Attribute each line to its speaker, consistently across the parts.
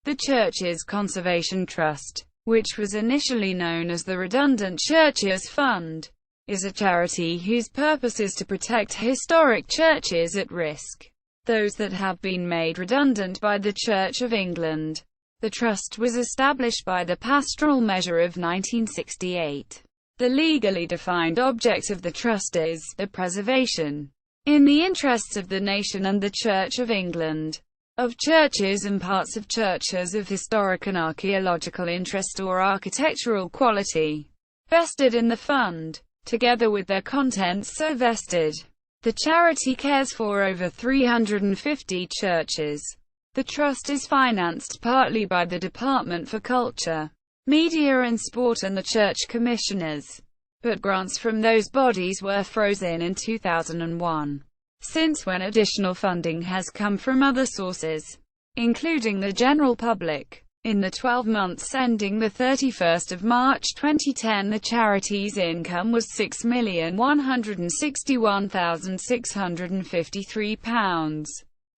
Speaker 1: The Church's Conservation Trust, which was initially known as the Redundant Churches Fund, is a charity whose purpose is to protect historic churches at risk, those that have been made redundant by the Church of England. The trust was established by the Pastoral Measure of 1968. The legally defined object of the trust is the preservation, in the interests of the nation and the Church of England, of churches and parts of churches of historic and archaeological interest or architectural quality, vested in the fund, together with their contents so vested. The charity cares for over 350 churches. The trust is financed partly by the Department for Culture, Media and Sport and the Church Commissioners, but grants from those bodies were frozen in 2001, since when additional funding has come from other sources, including the general public. In the 12 months ending 31 March 2010, the charity's income was £6,161,653,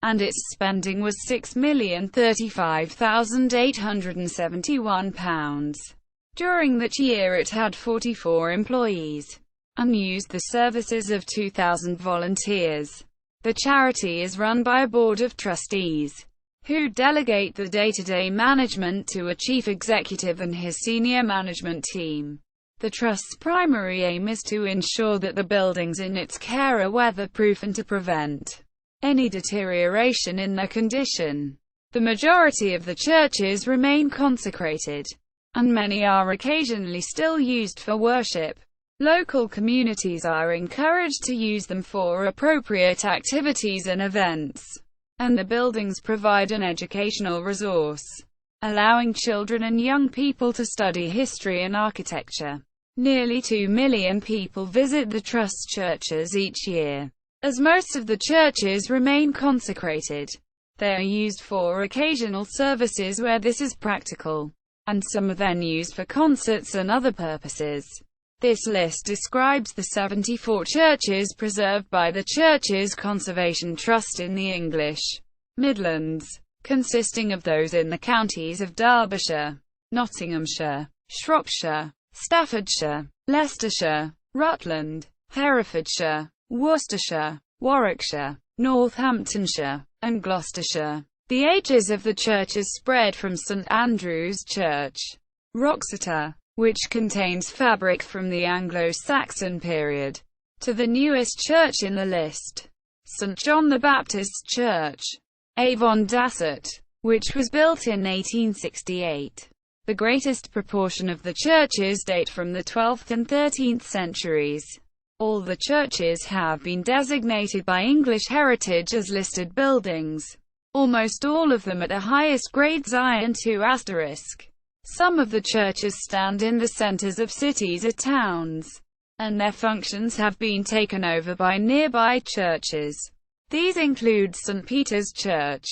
Speaker 1: and its spending was £6,035,871. During that year it had 44 employees, and used the services of 2,000 volunteers. The charity is run by a board of trustees, who delegate the day-to-day management to a chief executive and his senior management team. The trust's primary aim is to ensure that the buildings in its care are weatherproof and to prevent any deterioration in their condition. The majority of the churches remain consecrated, and many are occasionally still used for worship. Local communities are encouraged to use them for appropriate activities and events, and the buildings provide an educational resource, allowing children and young people to study history and architecture. Nearly 2 million people visit the Trust's churches each year. As most of the churches remain consecrated, they are used for occasional services where this is practical, and some are then used for concerts and other purposes. This list describes the 74 churches preserved by the Church's Conservation Trust in the English Midlands, consisting of those in the counties of Derbyshire, Nottinghamshire, Shropshire, Staffordshire, Leicestershire, Rutland, Herefordshire, Worcestershire, Warwickshire, Northamptonshire, and Gloucestershire. The ages of the churches spread from St Andrew's Church, Wroxeter, which contains fabric from the Anglo-Saxon period, to the newest church in the list, St John the Baptist's Church, Avon Dassett, which was built in 1868. The greatest proportion of the churches date from the 12th and 13th centuries. All the churches have been designated by English Heritage as listed buildings, almost all of them at the highest grade Zion 2*. Some of the churches stand in the centres of cities or towns, and their functions have been taken over by nearby churches. These include St Peter's Church,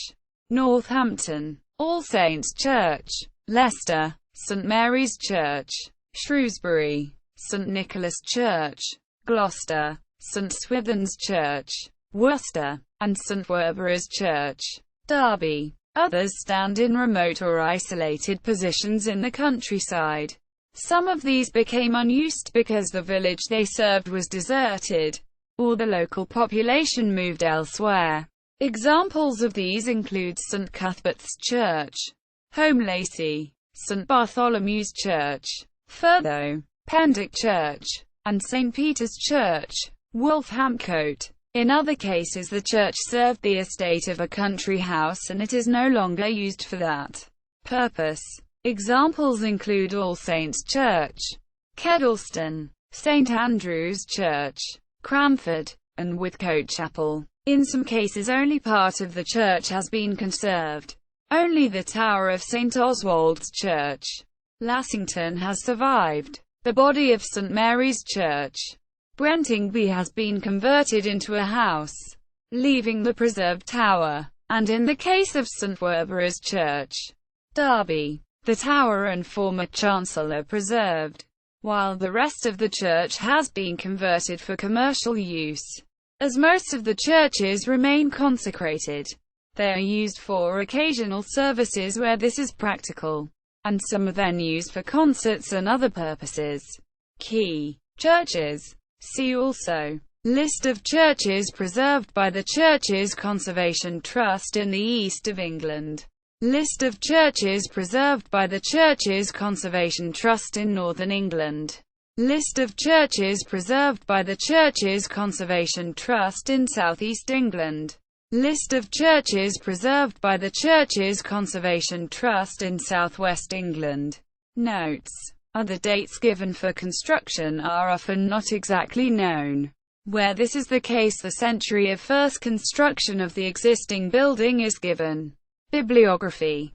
Speaker 1: Northampton, All Saints' Church, Leicester, St Mary's Church, Shrewsbury, St Nicholas Church, Gloucester, St Swithin's Church, Worcester, and St Werburgh's Church, Derby. Others stand in remote or isolated positions in the countryside. Some of these became unused because the village they served was deserted, or the local population moved elsewhere. Examples of these include St Cuthbert's Church, Holme Lacy, St Bartholomew's Church, Furtho, Pendock Church, and St Peter's Church, Withcote. In other cases the church served the estate of a country house and it is no longer used for that purpose. Examples include All Saints' Church, Kedleston, St Andrew's Church, Cranford, and Withcote Chapel. In some cases only part of the church has been conserved. Only the tower of St Oswald's Church, Lassington, has survived. The body of St Mary's Church, Brentingby, has been converted into a house, leaving the preserved tower, and in the case of St Werburgh's Church, Derby, the tower and former chancel are preserved, while the rest of the church has been converted for commercial use. As most of the churches remain consecrated, They are used for occasional services where this is practical, and some are then used for concerts and other purposes. Key churches. See also List of churches preserved by the Churches Conservation Trust in the East of England. List of churches preserved by the Churches Conservation Trust in Northern England. List of churches preserved by the Churches Conservation Trust in South East England. List of churches preserved by the Churches Conservation Trust in South West England. Notes. Other dates given for construction are often not exactly known. Where this is the case, the century of first construction of the existing building is given. Bibliography.